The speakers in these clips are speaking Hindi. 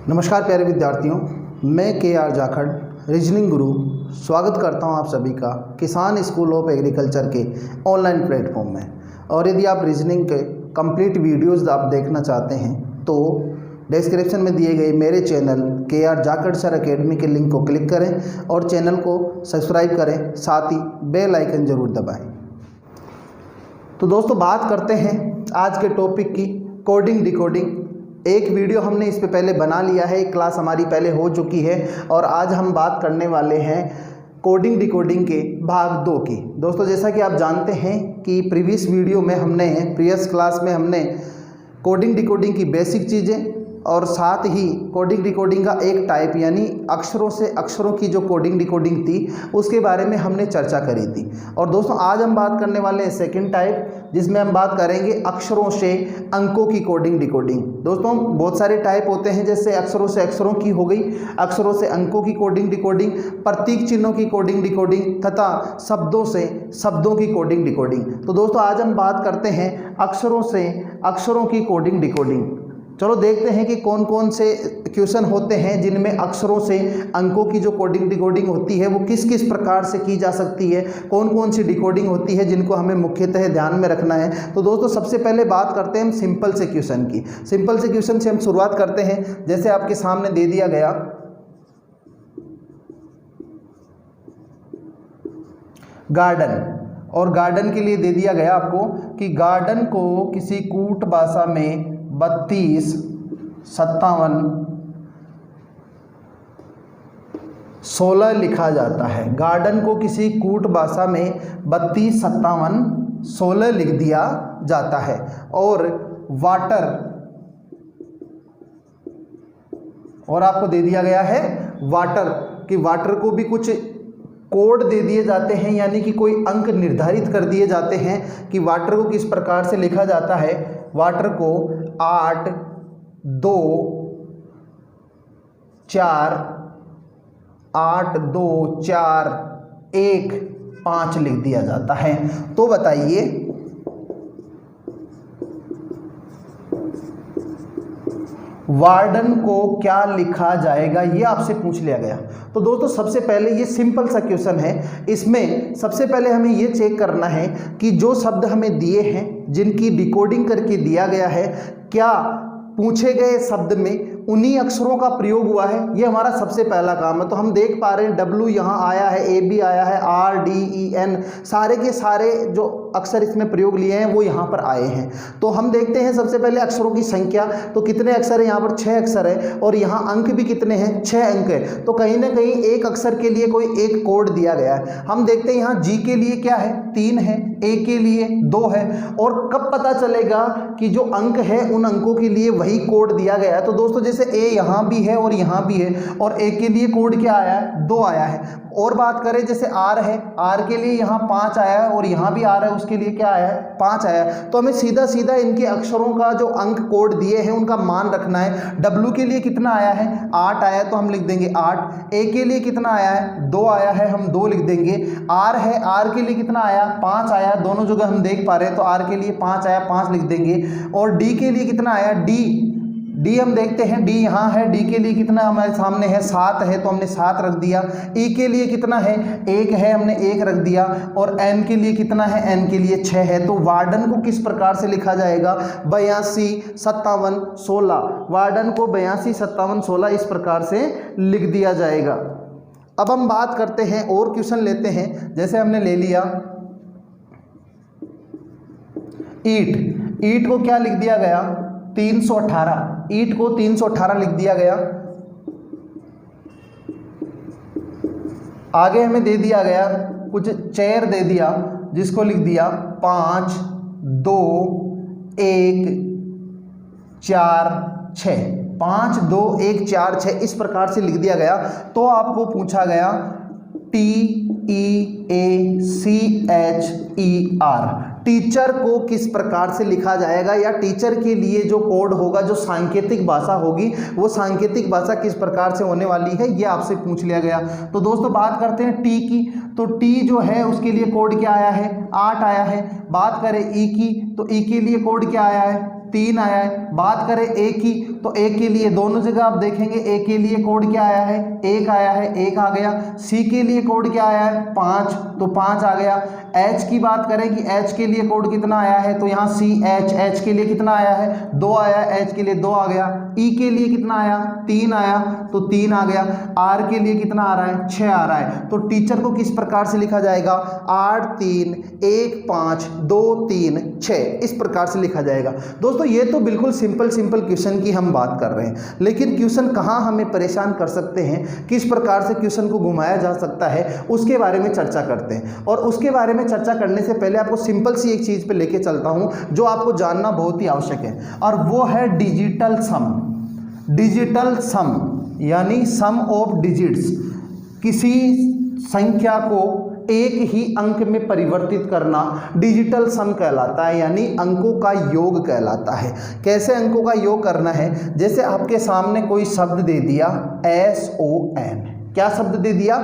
नमस्कार प्यारे विद्यार्थियों, मैं के जाखड़ रीजनिंग गुरु स्वागत करता हूं आप सभी का किसान स्कूल ऑफ एग्रीकल्चर के ऑनलाइन प्लेटफॉर्म में। और यदि आप रीजनिंग के कंप्लीट वीडियोस आप देखना चाहते हैं तो डिस्क्रिप्शन में दिए गए मेरे चैनल के जाखड़ सर अकेडमी के लिंक को क्लिक करें और चैनल को सब्सक्राइब करें, साथ ही बेल आइकन ज़रूर दबाएँ। तो दोस्तों बात करते हैं आज के टॉपिक की, कोडिंग डिकोडिंग। एक वीडियो हमने इस पे पहले बना लिया है, एक क्लास हमारी पहले हो चुकी है और आज हम बात करने वाले हैं कोडिंग डिकोडिंग के भाग 2 की। दोस्तों जैसा कि आप जानते हैं कि प्रीवियस वीडियो में प्रीवियस क्लास में हमने कोडिंग डिकोडिंग की बेसिक चीज़ें और साथ ही कोडिंग डिकोडिंग का एक टाइप यानी अक्षरों से अक्षरों की जो कोडिंग डिकोडिंग थी उसके बारे में हमने चर्चा करी थी। और दोस्तों आज हम बात करने वाले हैं सेकंड टाइप, जिसमें हम बात करेंगे अक्षरों से अंकों की कोडिंग डिकोडिंग। दोस्तों बहुत सारे टाइप होते हैं, जैसे अक्षरों से अक्षरों की हो गई, अक्षरों से अंकों की कोडिंग डिकोडिंग, प्रतीक चिन्हों की कोडिंग डिकोडिंग तथा शब्दों से शब्दों की कोडिंग डिकोडिंग। तो दोस्तों आज हम बात करते हैं अक्षरों से अक्षरों की कोडिंग डिकोडिंग। चलो देखते हैं कि कौन कौन से क्वेश्चन होते हैं जिनमें अक्षरों से अंकों की जो कोडिंग डिकोडिंग होती है वो किस किस प्रकार से की जा सकती है, कौन कौन सी डिकोडिंग होती है जिनको हमें मुख्यतः ध्यान में रखना है। तो दोस्तों सबसे पहले बात करते हैं हम सिंपल से क्वेश्चन की। सिंपल से क्वेश्चन से हम शुरुआत करते हैं। जैसे आपके सामने दे दिया गया गार्डन, और गार्डन के लिए दे दिया गया आपको कि गार्डन को किसी कूट भाषा में 32, 57, 16 लिखा जाता है। गार्डन को किसी कूट भाषा में 32, 57, 16 लिख दिया जाता है। और वाटर, और आपको दे दिया गया है वाटर कि वाटर को भी कुछ कोड दे दिए जाते हैं, यानी कि कोई अंक निर्धारित कर दिए जाते हैं कि वाटर को किस प्रकार से लिखा जाता है। वाटर को 8, 2, 4, 8, 2, 4, 1, 5 लिख दिया जाता है। तो बताइए वार्डन को क्या लिखा जाएगा, ये आपसे पूछ लिया गया। तो दोस्तों सबसे पहले ये सिंपल सा क्वेश्चन है। इसमें सबसे पहले हमें ये चेक करना है कि जो शब्द हमें दिए हैं जिनकी डिकोडिंग करके दिया गया है, क्या पूछे गए शब्द में उन्हीं अक्षरों का प्रयोग हुआ है। ये हमारा सबसे पहला काम है। तो हम देख पा रहे हैं W यहाँ आया है, AB आया है, R, D, E, N, सारे के सारे जो अक्षर इसमें प्रयोग लिए हैं वो यहाँ पर आए हैं। तो हम देखते हैं सबसे पहले अक्षरों की संख्या। तो कितने अक्षर है यहाँ पर? 6 अक्षर है। और यहाँ अंक भी कितने हैं? 6 अंक है। तो कहीं ना कहीं एक अक्षर के लिए कोई एक कोड दिया गया है। हम देखते हैं यहाँ G के लिए क्या है? 3 है, A के लिए 2 है। और कब पता चलेगा कि जो अंक है उन अंकों के लिए वही कोड दिया गया है? तो दोस्तों जैसे A यहाँ भी है और यहाँ भी है, और A के लिए कोड क्या आया है? 2 आया है। और बात करें जैसे R है, R के लिए यहाँ 5 आया है और यहाँ भी R है, उसके लिए क्या आया है? 5 आया है। तो हमें सीधा सीधा इनके अक्षरों का जो अंक कोड दिए हैं उनका मान रखना है। W के लिए कितना आया है? 8 आया है, तो हम लिख देंगे 8। A के लिए कितना आया है? 2 आया है, हम 2 लिख देंगे। R है, R के लिए कितना आया? 5 आया, दोनों जगह हम देख पा रहे हैं। तो R के लिए 5 आया, 5 लिख देंगे। और D के लिए कितना आया? D हम देखते हैं, D यहाँ है, D के लिए कितना हमारे सामने है? 7 है, तो हमने 7 रख दिया। E के लिए कितना है? 1 है, हमने 1 रख दिया। और N के लिए कितना है? N के लिए 6 है। तो वार्डन को किस प्रकार से लिखा जाएगा? 82, 57, 16। वार्डन को 82, 57, 16 इस प्रकार से लिख दिया जाएगा। अब हम बात करते हैं और क्वेश्चन लेते हैं। जैसे हमने ले लिया ईट। ईट को क्या लिख दिया गया? 318। ईट को 318 लिख दिया गया। आगे हमें दे दिया गया कुछ चेयर दे दिया, जिसको लिख दिया 5, 2, 1, 4, 6। 5, 2, 1, 4, 6 इस प्रकार से लिख दिया गया। तो आपको पूछा गया TEACHER, टीचर को किस प्रकार से लिखा जाएगा, या टीचर के लिए जो कोड होगा, जो सांकेतिक भाषा होगी, वो सांकेतिक भाषा किस प्रकार से होने वाली है, ये आपसे पूछ लिया गया। तो दोस्तों बात करते हैं टी की। तो टी जो है उसके लिए कोड क्या आया है? 8 आया है। बात करें ई की, तो ई के लिए कोड क्या आया है? 3 आया है। बात करें ए की, तो ए के लिए दोनों जगह आप देखेंगे ए के लिए कोड क्या आया है, 1 आया है, 1 आ गया। सी के लिए कोड क्या आया है, 5, तो 5 आ गया। एच की बात करें कि एच के लिए कोड कितना आया है, तो यहाँ सी एच, एच के लिए कितना आया है, 2 आया, एच के लिए 2 आ गया। ई के लिए कितना आया, 3 आया, तो 3 आ गया। आर के लिए कितना आ रहा है, 6 आ रहा है। तो टीचर को किस प्रकार से लिखा जाएगा, 8 3 1 5 2 3 6, इस प्रकार से लिखा जाएगा। दोस्तों ये तो बिल्कुल सिंपल क्वेश्चन की हम बात कर रहे हैं, लेकिन क्वेश्चन कहाँ हमें परेशान कर सकते हैं, किस प्रकार से क्वेश्चन को घुमाया जा सकता है, उसके बारे में चर्चा करते हैं। और उसके बारे में चर्चा करने से पहले आपको सिंपल सी एक चीज़ पे लेके चलता हूँ जो आपको जानना बहुत ही आवश्यक है, और वो है डिजिटल सम। डिजिटल सम यानी सम ऑफ डिजिट्स, किसी संख्या को एक ही अंक में परिवर्तित करना डिजिटल सम कहलाता है, यानी अंकों का योग कहलाता है। कैसे अंकों का योग करना है, जैसे आपके सामने कोई शब्द दे दिया SON, क्या शब्द दे दिया,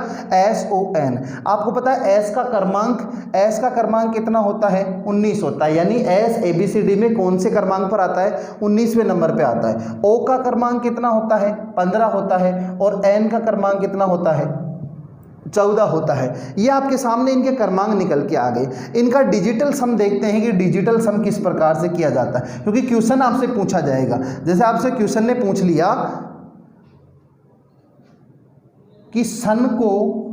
SON। आपको पता है S का क्रमांक कितना होता है, 19 होता है, यानी S ABCD में कौन से क्रमांक पर आता है, 19वें नंबर पे आता है। O का क्रमांक कितना होता है, 15 होता है, और N का क्रमांक कितना होता है, 14 होता है। ये आपके सामने इनके क्रमांक निकल के आ गए। इनका डिजिटल सम देखते हैं कि डिजिटल सम किस प्रकार से किया जाता है, क्योंकि क्वेश्चन आपसे पूछा जाएगा। जैसे आपसे क्वेश्चन ने पूछ लिया कि सन को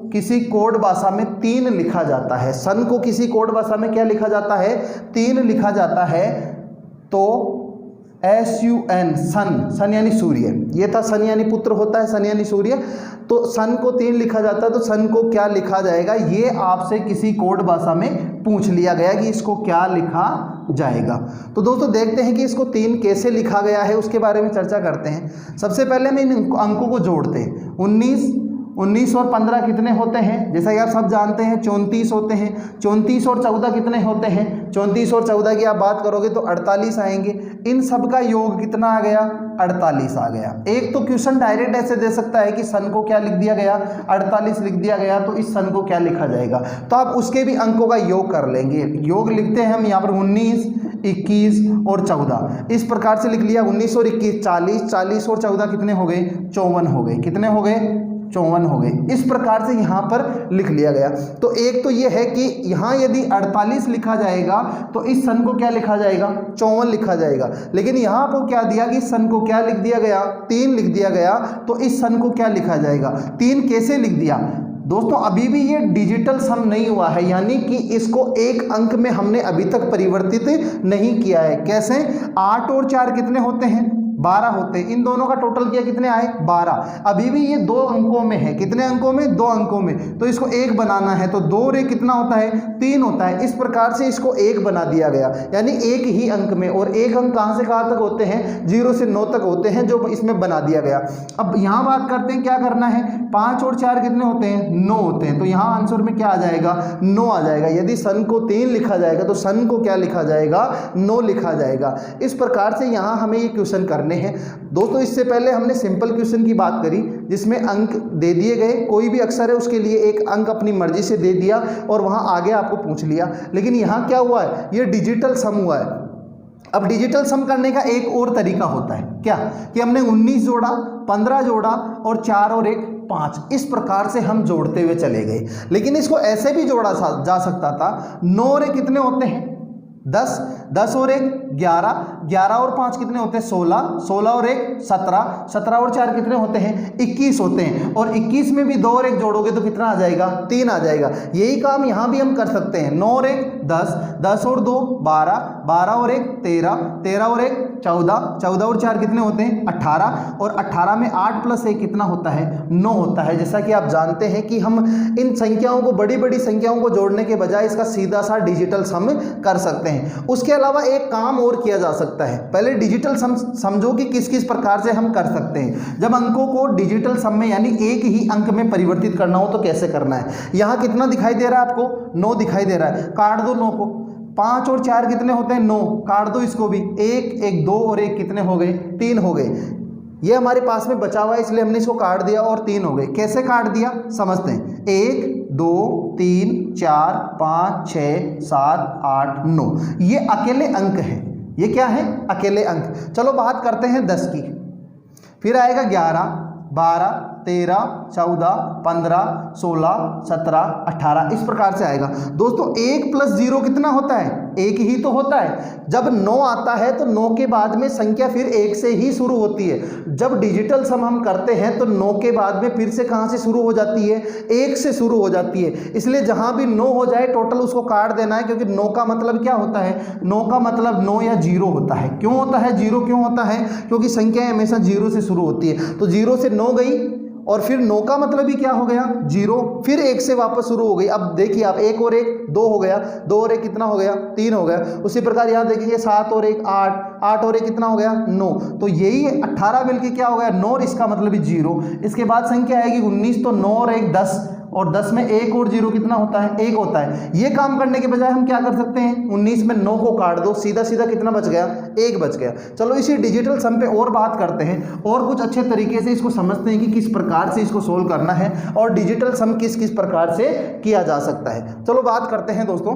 किसी कोड भाषा में 3 लिखा जाता है, सन को किसी कोड भाषा में क्या लिखा जाता है, 3 लिखा जाता है, तो SUN, सन यानी सूर्य, ये था सन यानी पुत्र होता है, सन यानी सूर्य, तो सन को 3 लिखा जाता है, तो सन को क्या लिखा जाएगा, ये आपसे किसी कोड भाषा में पूछ लिया गया कि इसको क्या लिखा जाएगा। तो दोस्तों देखते हैं कि इसको 3 कैसे लिखा गया है, उसके बारे में चर्चा करते हैं। सबसे पहले हम इन अंकों को जोड़ते हैं। 19 और 15 कितने होते हैं, जैसा कि आप सब जानते हैं 34 होते हैं। 34 और 14 कितने होते हैं, 34 और 14 की आप बात करोगे तो 48 आएंगे। इन सब का योग कितना आ गया, 48 आ गया। एक तो क्वेश्चन डायरेक्ट ऐसे दे सकता है कि सन को क्या लिख दिया गया, 48 लिख दिया गया, तो इस सन को क्या लिखा जाएगा, तो आप उसके भी अंकों का योग कर लेंगे। योग लिखते हैं हम यहाँ पर 19, 21 और 14, इस प्रकार से लिख लिया। 19 और 21 40, 40 और 14 कितने हो गए, 54 हो गए। कितने हो गए, 54 हो गए। इस प्रकार से यहाँ पर लिख लिया गया। तो एक तो ये है कि यहाँ यदि 48 लिखा जाएगा तो इस सन को क्या लिखा जाएगा, 54 लिखा जाएगा। लेकिन यहाँ पर क्या दिया कि सन को क्या लिख दिया गया, 3 लिख दिया गया, तो इस सन को क्या लिखा जाएगा, 3 कैसे लिख दिया। दोस्तों अभी भी ये डिजिटल सम नहीं हुआ है, यानी कि इसको एक अंक में हमने अभी तक परिवर्तित नहीं किया है। कैसे, 8 और 4 कितने होते हैं, 12 होते हैं। इन दोनों का टोटल किया कितने आए, 12। अभी भी ये 2 अंकों में है। कितने अंकों में, 2 अंकों में। तो इसको 1 बनाना है, तो 2 रे कितना होता है, 3 होता है। इस प्रकार से इसको 1 बना दिया गया, यानी एक ही अंक में। और एक अंक कहाँ से कहाँ तक होते हैं, 0 से 9 तक होते हैं, जो इसमें बना दिया गया। अब यहाँ बात करते हैं क्या करना है, 5 और 4 कितने होते हैं, 9 होते हैं। तो यहाँ आंसर में क्या आ जाएगा, 9 आ जाएगा। यदि सन को 3 लिखा जाएगा तो सन को क्या लिखा जाएगा, 9 लिखा जाएगा। इस प्रकार से यहाँ हमें ये क्वेश्चन करने हैं। दोस्तों इससे पहले हमने सिंपल क्वेश्चन की बात करी, जिसमें अंक दे दिए गए, कोई भी अक्षर है उसके लिए एक अंक अपनी मर्जी से दे दिया और वहां आगे आपको पूछ लिया। लेकिन यहाँ क्या हुआ है, ये डिजिटल सम हुआ है। अब डिजिटल सम करने का एक और तरीका होता है, क्या कि हमने 19 जोड़ा, 15 जोड़ा और 4 और 1 5, इस प्रकार से हम जोड़ते हुए चले गए। लेकिन इसको ऐसे भी जोड़ा जा सकता था। 9 और 1 कितने होते हैं, 10, 10 और 1 11, 11 और 5 कितने होते हैं, 16, 16 और 1 17, 17 और 4 कितने होते हैं, 21 होते हैं। और 21 में भी 2 और 1 जोड़ोगे तो कितना आ जाएगा, 3 आ जाएगा। यही काम यहाँ भी हम कर सकते हैं। 9 और 1 10, 10 और 2 12, 12 और 1 13, 13 और 1 14, 14 और 4 कितने होते हैं, 18, और 18 में 8 प्लस 1 कितना होता है, 9 होता है। जैसा कि आप जानते हैं कि हम इन संख्याओं को, बड़ी बड़ी संख्याओं को जोड़ने के बजाय इसका सीधा सा डिजिटल सम कर सकते हैं। उसके अलावा एक काम और किया जा सकता है। पहले डिजिटल सम समझो कि किस किस प्रकार से हम कर सकते हैं। जब अंकों को डिजिटल सम में यानी एक ही अंक में परिवर्तित करना हो तो कैसे करना है। यहाँ कितना दिखाई दे रहा है आपको, 9 दिखाई दे रहा है, काट दो 9 को। 5 और 4 कितने होते हैं, 9, काट दो इसको भी। 1 1 2 और 1 कितने हो गए, 3 हो गए। ये हमारे पास में बचा हुआ है इसलिए हमने इसको काट दिया और 3 हो गए। कैसे काट दिया समझते हैं। 1 2 3 4 5 6 7 8 9, ये अकेले अंक हैं। ये क्या है? अकेले अंक। चलो बात करते हैं 10 की। फिर आएगा 11, 12, 13, 14, 15, 16, 17, 18, इस प्रकार से आएगा। दोस्तों 1 + 0 कितना होता है? 1 ही तो होता है। जब 9 आता है तो 9 के बाद में संख्या फिर 1 से ही शुरू होती है। जब डिजिटल सम हम करते हैं तो 9 के बाद में फिर से कहाँ से शुरू हो जाती है? 1 से शुरू हो जाती है। इसलिए जहाँ भी 9 हो जाए टोटल उसको काट देना है, क्योंकि 9 का मतलब क्या होता है? 9 का मतलब 9 या 0 होता है। क्यों होता है 0? क्यों होता है? क्योंकि संख्या हमेशा 0 से शुरू होती है। तो 0 से 9 गई और फिर 9 का मतलब ही क्या हो गया? 0, फिर 1 से वापस शुरू हो गई। अब देखिए आप 1 और 1 2 हो गया, 2 और 1 कितना हो गया? 3 हो गया। उसी प्रकार यहाँ देखेंगे 7 और 1 8, 8 और 1 कितना हो गया? 9। तो यही 18 मिलके क्या हो गया? 9, और इसका मतलब ही 0। इसके बाद संख्या आएगी 19, तो 9 और 1 10, और 10 में 1 और 0 कितना होता है? 1 होता है। ये काम करने के बजाय हम क्या कर सकते हैं? 19 में 9 को काट दो, सीधा सीधा कितना बच गया? 1 बच गया। चलो इसी डिजिटल सम पे और बात करते हैं और कुछ अच्छे तरीके से इसको समझते हैं कि किस प्रकार से इसको सोल्व करना है और डिजिटल सम किस किस प्रकार से किया जा सकता है। चलो बात करते हैं दोस्तों।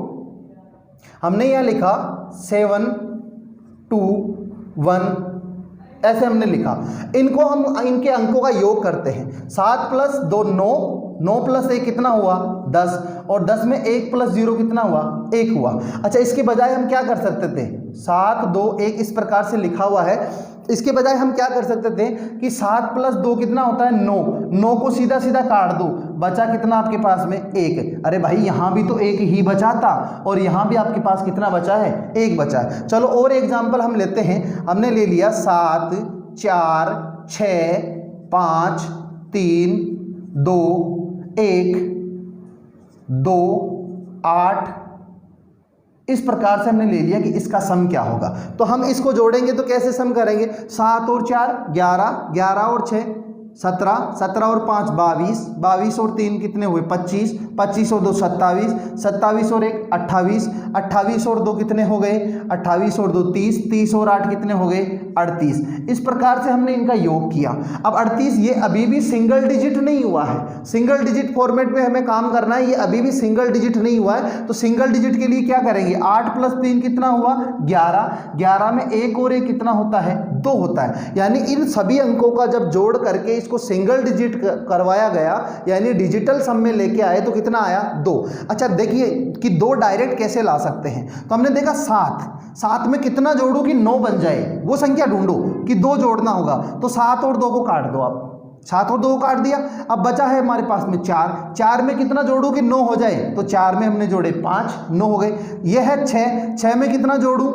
हमने यह लिखा 7 2 1, ऐसे हमने लिखा। इनको हम इनके अंकों का योग करते हैं। 7 + 2 9, 9 + 1 कितना हुआ? 10, और 10 में 1 + 0 कितना हुआ? 1 हुआ। अच्छा, इसके बजाय हम क्या कर सकते थे? 7 2 1 इस प्रकार से लिखा हुआ है। इसके बजाय हम क्या कर सकते थे कि 7 + 2 कितना होता है? 9। 9 को सीधा सीधा काट दो, बचा कितना आपके पास में? 1। अरे भाई यहाँ भी तो 1 ही बचा था और यहाँ भी आपके पास कितना बचा है? 1 बचा है। चलो और एग्जाम्पल हम लेते हैं। हमने ले लिया 7 4 6 5 3 2 1 2 8, इस प्रकार से हमने ले लिया कि इसका सम क्या होगा। तो हम इसको जोड़ेंगे तो कैसे सम करेंगे? 7 और 4 11, 11 और 6 17, 17 और 5 22, 22 और 3 कितने हुए? 25, 25 और 2 27, 27 और 1 28, 28 और 2 कितने हो गए? 28 और 2 30, 30 और 8 कितने हो गए? 38। इस प्रकार से हमने इनका योग किया। अब 38 ये अभी भी सिंगल डिजिट नहीं हुआ है। सिंगल डिजिट फॉर्मेट में हमें काम करना है। ये अभी भी सिंगल डिजिट नहीं हुआ है, तो सिंगल डिजिट के लिए क्या करेंगे? 8 + 3 कितना हुआ? 11। 11 में 1 और 1 कितना होता है? 2 होता है। यानी इन सभी अंकों का जब जोड़ करके इसको सिंगल डिजिट करवाया गया, यानी डिजिटल सम में लेके आए, तो कितना आया? 2। अच्छा देखिए कि 2 डायरेक्ट कैसे ला सकते हैं। तो हमने देखा 7 में कितना जोड़ू कि 9 बन जाए, वो संख्या ढूंढो कि 2 जोड़ना होगा। तो 7 और 2 को काट दो आप, 7 और 2 को काट दिया। अब बचा है हमारे पास में 4, 4 में कितना जोड़ू कि 9 हो जाए? तो 4 में हमने जोड़े 5, 9 हो गए। यह है 6, 6 में कितना जोड़ू?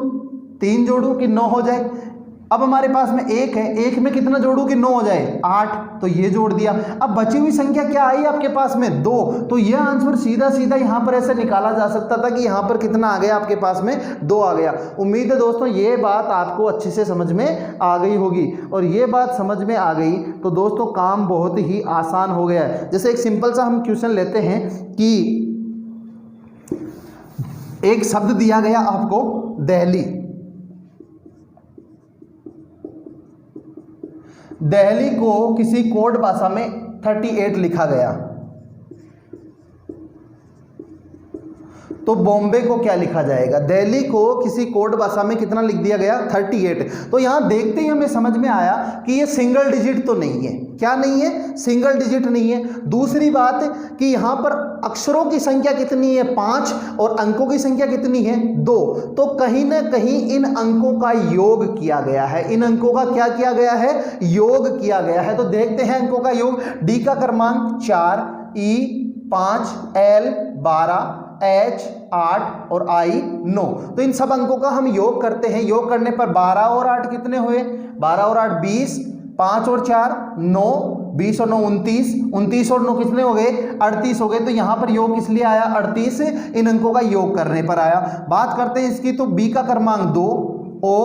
3 जोड़ू कि 9 हो जाए। अब हमारे पास में 1 है, 1 में कितना जोड़ू कि 9 हो जाए? 8, तो ये जोड़ दिया। अब बची हुई संख्या क्या आई आपके पास में? 2। तो यह आंसर सीधा सीधा यहाँ पर ऐसे निकाला जा सकता था कि यहाँ पर कितना आ गया आपके पास में? 2 आ गया। उम्मीद है दोस्तों ये बात आपको अच्छे से समझ में आ गई होगी, और ये बात समझ में आ गई तो दोस्तों काम बहुत ही आसान हो गया है। जैसे एक सिंपल सा हम क्वेश्चन लेते हैं कि एक शब्द दिया गया आपको दिल्ली। दिल्ली को किसी कोड भाषा में 38 लिखा गया, तो बॉम्बे को क्या लिखा जाएगा? दिल्ली को किसी कोड भाषा में कितना लिख दिया गया? 38। तो यहां देखते ही हमें समझ में आया कि ये सिंगल डिजिट तो नहीं है। क्या नहीं है? सिंगल डिजिट नहीं है। दूसरी बात कि यहां पर अक्षरों की संख्या कितनी है? 5, और अंकों की संख्या कितनी है? 2। तो कहीं ना कहीं इन अंकों का योग किया गया है। इन अंकों का क्या किया गया है? योग किया गया है। तो देखते हैं अंकों का योग। डी का क्रमांक 4, ई 5, एल 12, H 8 और I 9। तो इन सब अंकों का हम योग करते हैं। योग करने पर 12 और 8 कितने हुए? 12 और 8 20, 5 और 4 9, 20 और 9 29, 29 और 9 कितने हो गए? 38 हो गए। तो यहाँ पर योग किस लिए आया? 38 इन अंकों का योग करने पर आया। बात करते हैं इसकी, तो B का क्रमांक 2, O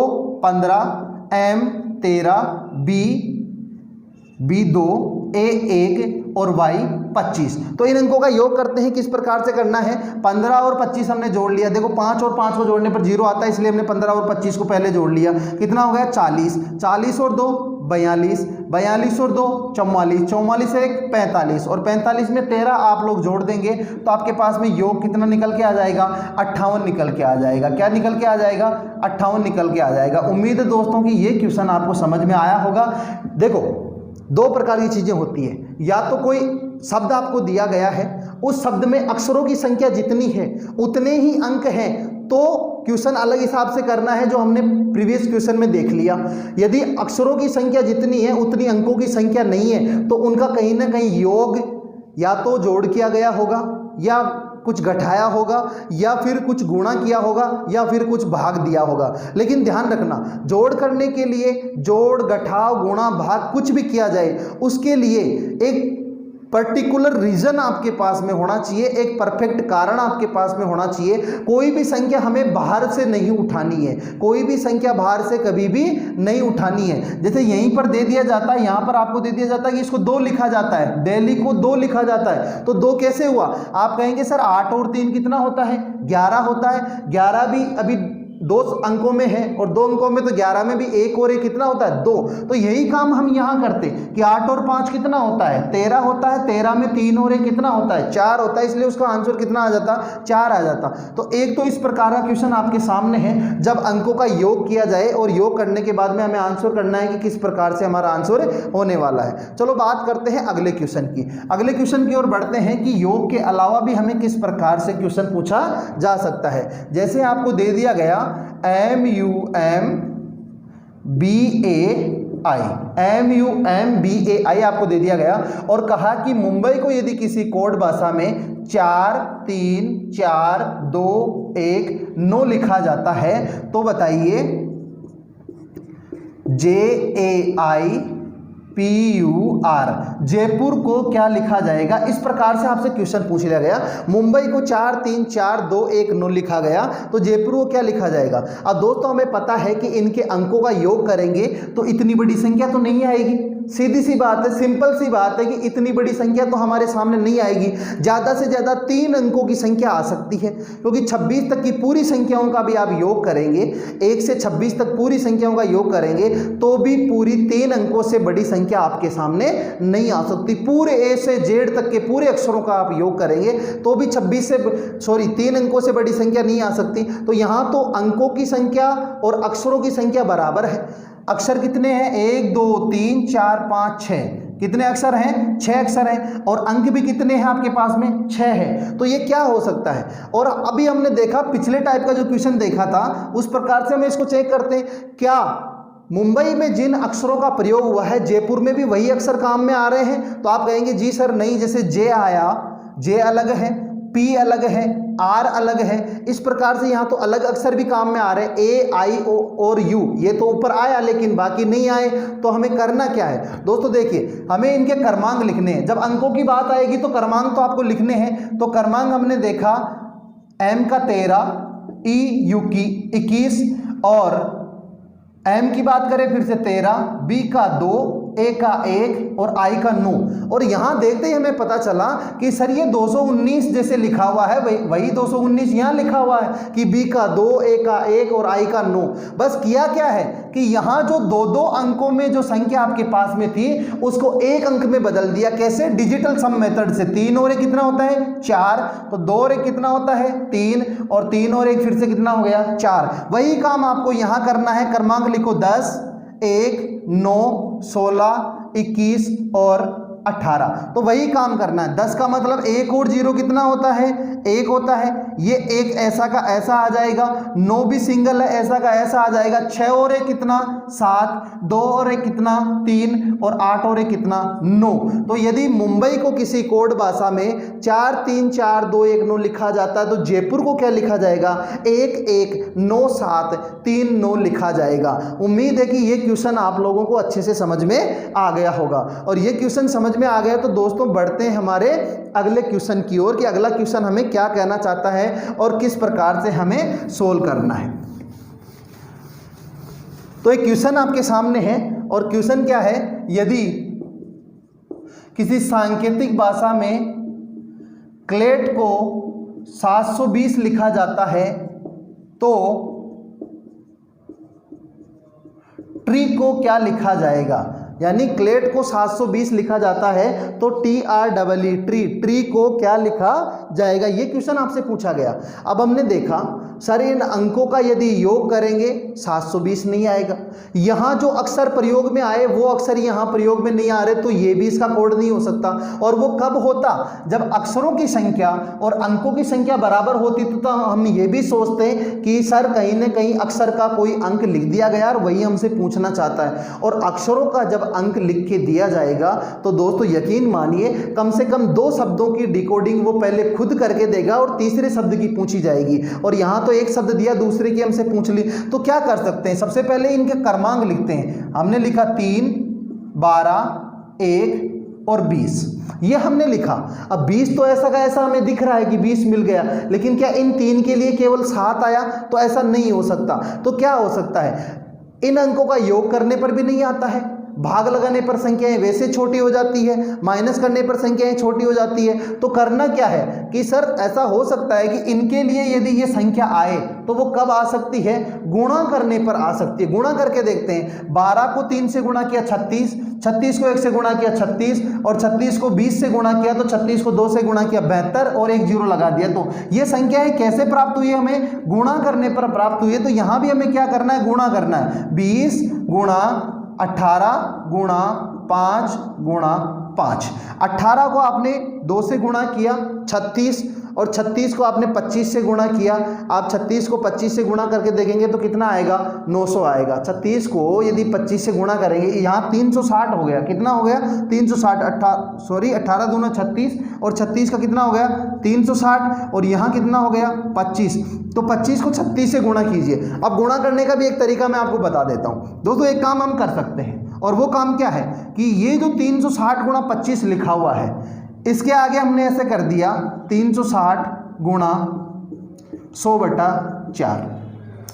15, M 13, B 2, A 1 और Y 25। तो इन अंकों का योग करते हैं। किस प्रकार से करना है? 15 और 25 हमने जोड़ लिया। देखो 5 और 5 को जोड़ने पर 0 आता है, इसलिए हमने 15 और 25 को पहले जोड़ लिया। कितना हो गया? 40। 40 और 2 42, 42 और 2 44, 44 एक 45 और 45 में 13 आप लोग जोड़ देंगे तो आपके पास में योग कितना निकल के आ जाएगा, 58 निकल के आ जाएगा। क्या निकल के आ जाएगा, 58 निकल के आ जाएगा। उम्मीद है दोस्तों कि ये क्वेश्चन आपको समझ में आया होगा। देखो, दो प्रकार की चीजें होती है, या तो कोई शब्द आपको दिया गया है, उस शब्द में अक्षरों की संख्या जितनी है उतने ही अंक हैं, तो क्वेश्चन अलग हिसाब से करना है जो हमने प्रीवियस क्वेश्चन में देख लिया। यदि अक्षरों की संख्या जितनी है उतनी अंकों की संख्या नहीं है तो उनका कहीं ना कहीं योग या तो जोड़ किया गया होगा, या कुछ घटाया होगा, या फिर कुछ गुणा किया होगा, या फिर कुछ भाग दिया होगा। लेकिन ध्यान रखना, जोड़ करने के लिए जोड़, घटाव, गुणा, भाग कुछ भी किया जाए उसके लिए एक पर्टिकुलर रीजन आपके पास में होना चाहिए, एक परफेक्ट कारण आपके पास में होना चाहिए। कोई भी संख्या हमें बाहर से नहीं उठानी है, कोई भी संख्या बाहर से कभी भी नहीं उठानी है। जैसे यहीं पर दे दिया जाता है, यहाँ पर आपको दे दिया जाता है कि इसको 2 लिखा जाता है, दिल्ली को 2 लिखा जाता है, तो 2 कैसे हुआ? आप कहेंगे सर 8 और 3 कितना होता है, 11 होता है। 11 भी अभी 2 अंकों में है और 2 अंकों में, तो 11 में भी 1 और 1 कितना होता है, 2। तो यही काम हम यहाँ करते कि 8 और 5 कितना होता है, 13 होता है। 13 में 3 और 1 कितना होता है, 4 होता है। इसलिए उसका आंसर कितना आ जाता, 4 आ जाता। तो एक तो इस प्रकार का क्वेश्चन आपके सामने है, जब अंकों का योग किया जाए और योग करने के बाद में हमें आंसर करना है कि किस प्रकार से हमारा आंसर होने वाला है। चलो बात करते हैं अगले क्वेश्चन की। अगले क्वेश्चन की ओर बढ़ते हैं कि योग के अलावा भी हमें किस प्रकार से क्वेश्चन पूछा जा सकता है। जैसे आपको दे दिया गया MUMBAI आपको दे दिया गया और कहा कि मुंबई को यदि किसी कोड भाषा में 4 3 4 2 1 9 लिखा जाता है तो बताइए JAIPUR जयपुर को क्या लिखा जाएगा। इस प्रकार से आपसे क्वेश्चन पूछ लिया गया। मुंबई को 4 3 4 2 1 9 लिखा गया तो जयपुर को क्या लिखा जाएगा। अब दोस्तों हमें पता है कि इनके अंकों का योग करेंगे तो इतनी बड़ी संख्या तो नहीं आएगी। सीधी सी बात है, सिंपल सी बात है कि इतनी बड़ी संख्या तो हमारे सामने नहीं आएगी। ज़्यादा से ज़्यादा 3 अंकों की संख्या आ सकती है, क्योंकि 26 तक की पूरी संख्याओं का भी आप योग करेंगे, 1 से 26 तक पूरी संख्याओं का योग करेंगे तो भी पूरी 3 अंकों से बड़ी संख्या आपके सामने नहीं आ सकती। पूरे A से Z तक के पूरे अक्षरों का आप योग करेंगे तो भी 3 अंकों से बड़ी संख्या नहीं आ सकती। तो यहाँ तो अंकों की संख्या और अक्षरों की संख्या बराबर है। अक्षर कितने हैं, 1 2 3 4 5 6, कितने अक्षर हैं, 6 अक्षर हैं। और अंक भी कितने हैं आपके पास में, 6 है। तो ये क्या हो सकता है। और अभी हमने देखा पिछले टाइप का जो क्वेश्चन देखा था उस प्रकार से हम इसको चेक करते हैं, क्या मुंबई में जिन अक्षरों का प्रयोग हुआ है जयपुर में भी वही अक्षर काम में आ रहे हैं। तो आप कहेंगे जी सर नहीं, जैसे जे आया, जे अलग है, पी अलग है, आर अलग है, इस प्रकार से यहाँ तो अलग अक्षर भी काम में आ रहे हैं, ए आई ओ और यू। ये तो ऊपर आया लेकिन बाकी नहीं आए। तो हमें करना क्या है दोस्तों, देखिए हमें इनके क्रमांक लिखने हैं। जब अंकों की बात आएगी तो क्रमांक तो आपको लिखने हैं। तो क्रमांक हमने देखा एम का 13, ई यू की 21 और एम की बात करें फिर से 13, बी का 2, ए का 1 और आई का 9। और यहां देखते ही हमें पता चला कि सर ये 219 जैसे लिखा हुआ है वही 219 यहां लिखा हुआ है कि बी का 2, ए का 1 और आई का 9। बस किया क्या है कि यहां जो 2 अंकों में जो संख्या आपके पास में थी उसको 1 अंक में बदल दिया। कैसे, डिजिटल सम मेथड से। 3 और 1 कितना होता है, 4। तो 2 और 1 कितना होता है, 3 और 3 और 1 फिर से कितना हो गया, 4। वही काम आपको यहां करना है। क्रमांक लिखो 10, 1, 9, 16, 21 और 18। तो वही काम करना है। 10 का मतलब 1 और 0 कितना होता है, 1 होता है। ये 1 ऐसा का ऐसा आ जाएगा। 9 भी सिंगल है, ऐसा का ऐसा आ जाएगा। 6 और 1 कितना, 7। 2 और 1 कितना, 3 और 8 और 1 कितना, 9। तो यदि मुंबई को किसी कोड भाषा में 4 3 4 2 1 9 लिखा जाता है तो जयपुर को क्या लिखा जाएगा, 1 1 9 7 3 9 लिखा जाएगा। उम्मीद है कि ये क्वेश्चन आप लोगों को अच्छे से समझ में आ गया होगा। और ये क्वेश्चन समझ में आ गया तो दोस्तों बढ़ते हैं हमारे अगले क्वेश्चन की ओर कि अगला क्वेश्चन हमें क्या कहना चाहता है और किस प्रकार से हमें सोल्व करना है। तो एक क्वेश्चन आपके सामने है और क्वेश्चन क्या है, यदि किसी सांकेतिक भाषा में क्लेट को 720 लिखा जाता है तो ट्री को क्या लिखा जाएगा। यानी क्लेट को 720 लिखा जाता है तो TREE ट्री को क्या लिखा जाएगा, ये क्वेश्चन आपसे पूछा गया। अब हमने देखा सर इन अंकों का यदि योग करेंगे 720 नहीं आएगा, यहाँ जो अक्षर प्रयोग में आए वो अक्षर यहाँ प्रयोग में नहीं आ रहे, तो ये भी इसका कोड नहीं हो सकता। और वो कब होता, जब अक्षरों की संख्या और अंकों की संख्या बराबर होती तो हम ये भी सोचते हैं कि सर कहीं ना कहीं अक्षर का कोई अंक लिख दिया गया और वही हमसे पूछना चाहता है। और अक्षरों का जब अंक लिख के दिया जाएगा तो दोस्तों यकीन मानिए कम से कम 2 शब्दों की डिकोडिंग वो पहले खुद करके देगा और तीसरे शब्द की पूछी जाएगी। और यहाँ तो एक शब्द दिया, दूसरे की हमसे पूछ ली, तो क्या कर सकते हैं, सबसे पहले इनके क्रमांक लिखते हैं। हमने लिखा 3, 12, 1 और 20, ये हमने लिखा। अब 20 तो ऐसा का ऐसा हमें दिख रहा है कि 20 मिल गया, लेकिन क्या इन 3 के लिए केवल 7 आया, तो ऐसा नहीं हो सकता। तो क्या हो सकता है, इन अंकों का योग करने पर भी नहीं आता है, भाग लगाने पर संख्याएं वैसे छोटी हो जाती है, माइनस करने पर संख्याएं छोटी हो जाती है। तो करना क्या है कि सर ऐसा हो सकता है कि इनके लिए यदि ये संख्या आए तो वो कब आ सकती है, गुणा करने पर आ सकती है। गुणा करके देखते हैं, 12 को 3 से गुणा किया 36, 36 को 1 से गुणा किया 36, और 36 को 20 से गुणा किया तो 36 को 2 से गुणा किया 72 और एक 0 लगा दिया। तो ये संख्याएं कैसे प्राप्त हुई है, हमें गुणा करने पर प्राप्त हुई है। तो यहां भी हमें क्या करना है, गुणा करना है। 20 गुणा 18 गुणा 5 गुणा 5, 18 को आपने 2 से गुणा किया 36, और 36 को आपने 25 से गुणा किया। आप 36 को 25 से गुणा करके देखेंगे तो कितना आएगा, 900 आएगा। 36 को यदि 25 से गुणा करेंगे, यहाँ 360 हो गया, कितना हो गया 360, 18 दूना 36, और 36 का कितना हो गया 360, और यहाँ कितना हो गया 25। तो 25 को 36 से गुणा कीजिए। अब गुणा करने का भी एक तरीका मैं आपको बता देता हूँ दोस्तों। एक काम हम कर सकते हैं, और वो काम क्या है कि ये जो 360 गुणा 25 लिखा हुआ है, इसके आगे हमने ऐसे कर दिया 360 गुणा 100/4।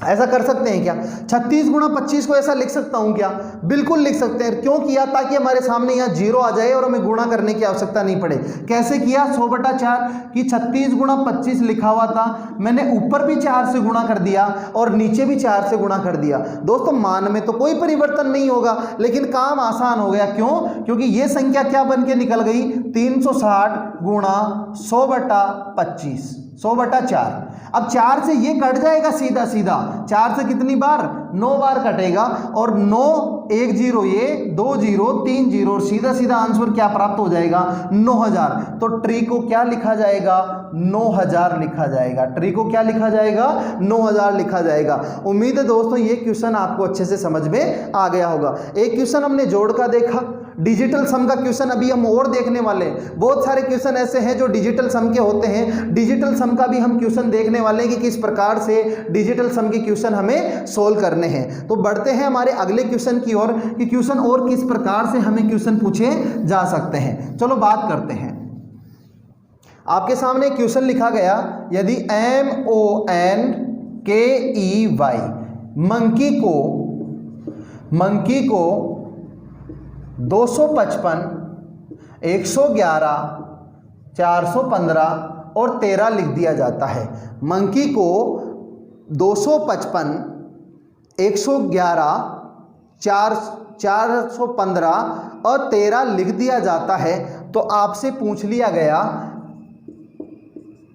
ऐसा कर सकते हैं क्या, 36 गुणा 25 को ऐसा लिख सकता हूं क्या, बिल्कुल लिख सकते हैं। क्यों किया, ताकि हमारे सामने यहाँ 0 आ जाए और हमें गुणा करने की आवश्यकता नहीं पड़े। कैसे किया, 100/4 कि 36 गुणा 25 लिखा हुआ था, मैंने ऊपर भी 4 से गुणा कर दिया और नीचे भी 4 से गुणा कर दिया। दोस्तों मान में तो कोई परिवर्तन नहीं होगा, लेकिन काम आसान हो गया। क्यों, क्योंकि ये संख्या क्या बन के निकल गई, 360 गुणा 100/25, 100/4। अब 4 से ये कट जाएगा सीधा सीधा, 4 से कितनी बार, 9 बार कटेगा, और 9 1 0 ये 2 0 3 0, और सीधा सीधा आंसर क्या प्राप्त हो जाएगा, 9000। तो ट्री को क्या लिखा जाएगा, 9000 लिखा जाएगा। ट्री को क्या लिखा जाएगा, 9000 लिखा जाएगा। उम्मीद है दोस्तों ये क्वेश्चन आपको अच्छे से समझ में आ गया होगा। एक क्वेश्चन हमने जोड़ का देखा, डिजिटल सम का क्वेश्चन अभी हम और देखने वाले हैं। बहुत सारे क्वेश्चन ऐसे हैं जो डिजिटल सम के होते हैं, डिजिटल सम का भी हम क्वेश्चन देखने वाले हैं कि किस प्रकार से डिजिटल सम के क्वेश्चन हमें सोल्व करने हैं। तो बढ़ते हैं हमारे अगले क्वेश्चन की ओर कि क्वेश्चन और किस प्रकार से हमें क्वेश्चन पूछे जा सकते हैं। चलो बात करते हैं। आपके सामने क्वेश्चन लिखा गया, यदि MONKEY मंकी को 255, 111, 415 और 13 लिख दिया जाता है। मंकी को 255, 111, 415 और 13 लिख दिया जाता है, तो आपसे पूछ लिया गया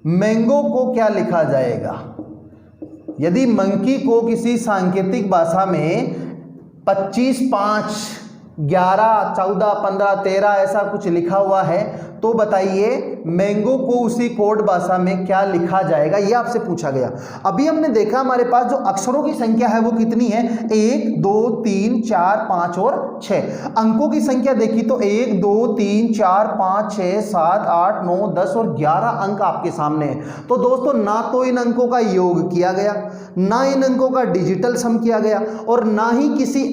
मैंगो को क्या लिखा जाएगा। यदि मंकी को किसी सांकेतिक भाषा में 25, 5, 11, 14, 15, 13 ऐसा कुछ लिखा हुआ है, तो बताइए मैंगो को उसी कोड भाषा में क्या लिखा जाएगा, ये आपसे पूछा गया। अभी हमने देखा हमारे पास जो अक्षरों की संख्या है वो कितनी है, 1 2 3 4 5 और 6। अंकों की संख्या देखी तो 1 2 3 4 5 6 7 8 9 10 और 11 अंक आपके सामने है। तो दोस्तों ना तो इन अंकों का योग किया गया, ना इन अंकों का डिजिटल सम किया गया, और ना ही किसी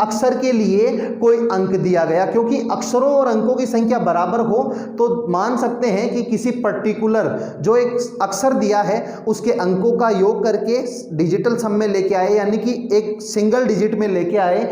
अक्षर के लिए कोई अंक दिया गया। क्योंकि अक्षरों और अंकों की संख्या बराबर हो तो मान सकते हैं कि किसी पर्टिकुलर जो एक अक्षर दिया है उसके अंकों का योग करके डिजिटल सम में लेके आए, यानी कि एक सिंगल डिजिट में लेके आए,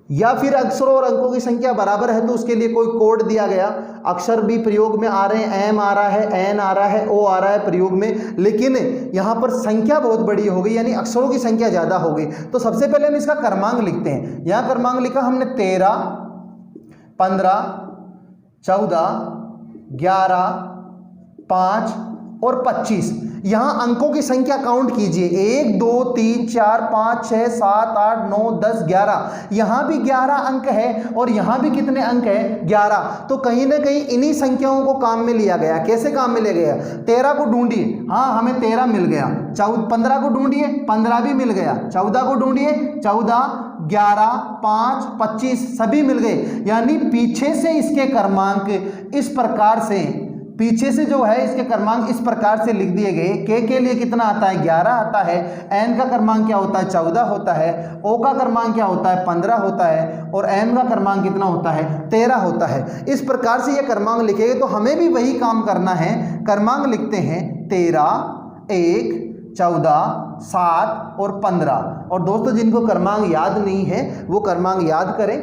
या फिर अक्षरों और अंकों की संख्या बराबर है तो उसके लिए कोई कोड दिया गया। अक्षर भी प्रयोग में आ रहे हैं, एम आ रहा है, एन आ रहा है, ओ आ रहा है प्रयोग में, लेकिन यहाँ पर संख्या बहुत बड़ी हो गई, यानी अक्षरों की संख्या ज़्यादा हो गई। तो सबसे पहले हम इसका क्रमांक लिखते हैं। यहाँ क्रमांक लिखा हमने 13, 15, 14, 11, 5 और 25। यहां अंकों की संख्या काउंट कीजिए, 1 2 3 4 5 6 7 8 9 10 11। यहां भी 11 अंक है और यहां भी कितने अंक है? 11। तो कहीं ना कहीं इन्हीं संख्याओं को काम में लिया गया। कैसे काम में लिया गया? 13 को ढूंढिए, हाँ हमें 13 मिल गया। 15 को ढूंढिए, 15 भी मिल गया। 14 को ढूंढिए, 14, 11, 5, 25 सभी मिल गए। यानी पीछे से इसके क्रमांक इस प्रकार से, पीछे से जो है इसके क्रमांक इस प्रकार से लिख दिए गए। के लिए कितना आता है? 11 आता है। एन का क्रमांक क्या होता है? 14 होता है। ओ का क्रमांक क्या होता है? 15 होता है। और एन का क्रमांक कितना होता है? 13 होता है। इस प्रकार से ये क्रमांक लिखे गए। तो हमें भी वही काम करना है। क्रमांक लिखते हैं 13, 1, 14, 7 और 15। और दोस्तों जिनको क्रमांक याद नहीं है वो क्रमांक याद करें।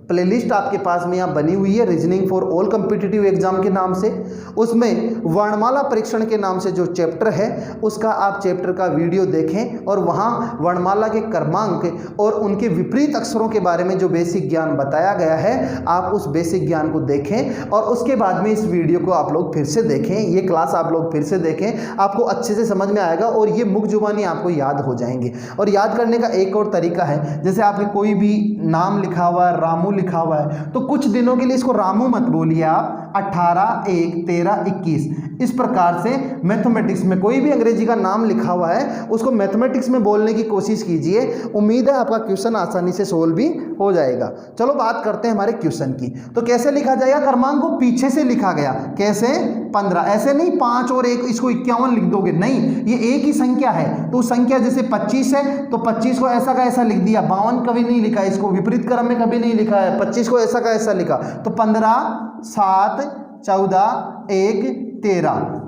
प्लेलिस्ट आपके पास में यहाँ बनी हुई है reasoning for all competitive exam के नाम से। उसमें वर्णमाला परीक्षण के नाम से जो चैप्टर है उसका आप चैप्टर का वीडियो देखें और वहाँ वर्णमाला के क्रमांक और उनके विपरीत अक्षरों के बारे में जो बेसिक ज्ञान बताया गया है आप उस बेसिक ज्ञान को देखें और उसके बाद में इस वीडियो को आप लोग फिर से देखें, ये क्लास आप लोग फिर से देखें, आपको अच्छे से समझ में आएगा और ये मुख जुबानी आपको याद हो जाएंगे। और याद करने का एक और तरीका है, जैसे आपके कोई भी नाम लिखा हुआ है, रामू लिखा हुआ है, तो कुछ दिनों के लिए इसको रामू मत बोलिए आप, 18, 1, 13, 21 इस प्रकार से मैथमेटिक्स में कोई भी अंग्रेजी का नाम लिखा हुआ है उसको मैथमेटिक्स में बोलने की कोशिश कीजिए। उम्मीद है आपका क्वेश्चन आसानी से सोल्व भी हो जाएगा। चलो बात करते हैं हमारे क्वेश्चन की। तो कैसे लिखा जाएगा? क्रमांक को पीछे से लिखा गया। कैसे? 15। ऐसे नहीं 5 और 1 इसको 51 लिख दोगे, नहीं, ये एक ही संख्या है। तो संख्या जैसे 25 है तो 25 को ऐसा का ऐसा लिख दिया। 52 कभी नहीं लिखा, इसको विपरीत क्रम में कभी नहीं लिखा है, 25 को ऐसा का ऐसा लिखा। तो 15, 7, 14, 1, 13।